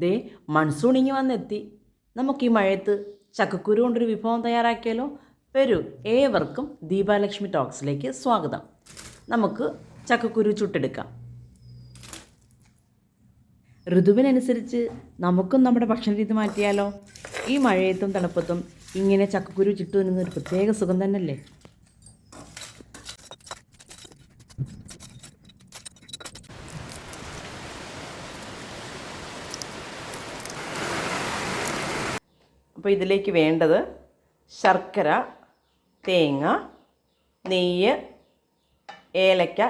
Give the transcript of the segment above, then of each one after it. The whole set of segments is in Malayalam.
ദേ മൺസൂൺ ഇങ്ങ് വന്നെത്തി. നമുക്ക് ഈ മഴയത്ത് ചക്കക്കുരു കൊണ്ടൊരു വിഭവം തയ്യാറാക്കിയാലോ? വരൂ, ഏവർക്കും ദീപാലക്ഷ്മി ടോക്സിലേക്ക് സ്വാഗതം. നമുക്ക് ചക്കക്കുരു ചുട്ടെടുക്കാം. ഋതുവിനനുസരിച്ച് നമുക്കും നമ്മുടെ ഭക്ഷണ രീതി മാറ്റിയാലോ? ഈ മഴയത്തും തണുപ്പത്തും ഇങ്ങനെ ചക്കക്കുരു ചുട്ടു തിന്നുന്നൊരു പ്രത്യേക സുഖം തന്നെയല്ലേ? അപ്പോൾ ഇതിലേക്ക് വേണ്ടത് ശർക്കര, തേങ്ങ, നെയ്യ്, ഏലക്ക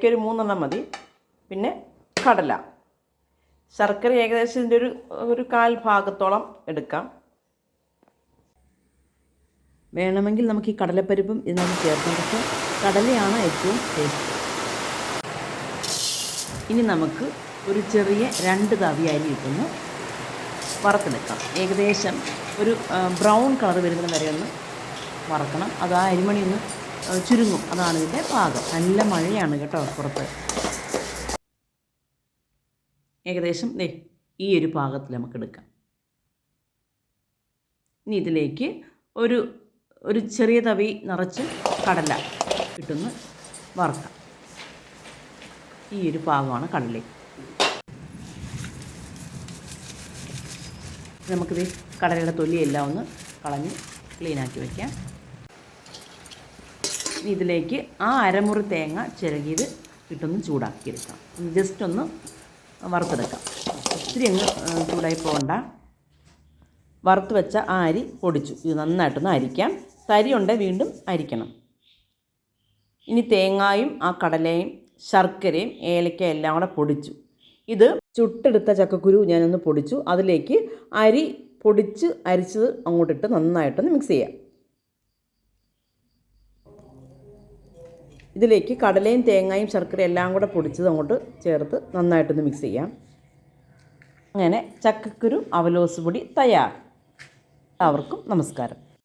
ഒരു 3 മതി, പിന്നെ കടല. ശർക്കര ഏകദേശം ഇതിൻ്റെ ഒരു 1/4 ഭാഗത്തോളം എടുക്കാം. വേണമെങ്കിൽ നമുക്ക് ഈ കടലപ്പരിപ്പും ഇതിനകത്ത് ചേർക്കാം, പക്ഷേ കടലയാണ് ഏറ്റവും ടേസ്റ്റ്. ഇനി നമുക്ക് ഒരു ചെറിയ 2 തവി അരി ഇട്ടൊന്ന് വറുത്തെടുക്കാം. ഏകദേശം ഒരു ബ്രൗൺ കളർ വരുന്നത് വരെ ഒന്ന് വറക്കണം. അത് ആ അരിമണി ഒന്ന് ചുരുങ്ങും, അതാണ് ഇതിൻ്റെ പാകം. നല്ല മഴയാണ് കേട്ടോ പുറത്ത്. ഏകദേശം ഈ ഒരു പാകത്തിൽ നമുക്ക് എടുക്കാം. ഇനി ഇതിലേക്ക് ഒരു ചെറിയ തവി നിറച്ച് കടല ഇട്ടൊന്ന് വറുക്കാം. ഈ ഒരു പാകമാണ് കടല. നമുക്കിത് കടലയുടെ തൊലിയെല്ലാം ഒന്ന് കളഞ്ഞ് ക്ലീനാക്കി വയ്ക്കാം. ഇതിലേക്ക് ആ അരമുറി തേങ്ങ ചിരകിയത് ഇട്ടൊന്ന് ചൂടാക്കിയെടുക്കാം. ജസ്റ്റ് ഒന്ന് വറുത്തെടുക്കാം. ഒത്തിരി അങ്ങ് ചൂടായി പോകണ്ട. വറുത്ത് വെച്ച ആ അരി പൊടിച്ചു. ഇത് നന്നായിട്ടൊന്ന് അരിക്കാം. തരി ഉണ്ടെങ്കിൽ വീണ്ടും അരിക്കണം. ഇനി തേങ്ങായും ആ കടലയും ശർക്കരയും ഏലക്ക എല്ലാം കൂടെ പൊടിച്ചു. ഇത് ചുട്ടെടുത്ത ചക്കക്കുരു ഞാനൊന്ന് പൊടിച്ചു. അതിലേക്ക് അരി അരിച്ചത് അങ്ങോട്ടിട്ട് നന്നായിട്ടൊന്ന് മിക്സ് ചെയ്യാം. ഇതിലേക്ക് കടലയും തേങ്ങയും ശർക്കരയും എല്ലാം കൂടെ പൊടിച്ചത് അങ്ങോട്ട് ചേർത്ത് നന്നായിട്ടൊന്ന് മിക്സ് ചെയ്യാം. അങ്ങനെ ചക്കക്കുരു അവലോസ് പൊടി തയ്യാർ. എല്ലാവർക്കും നമസ്കാരം.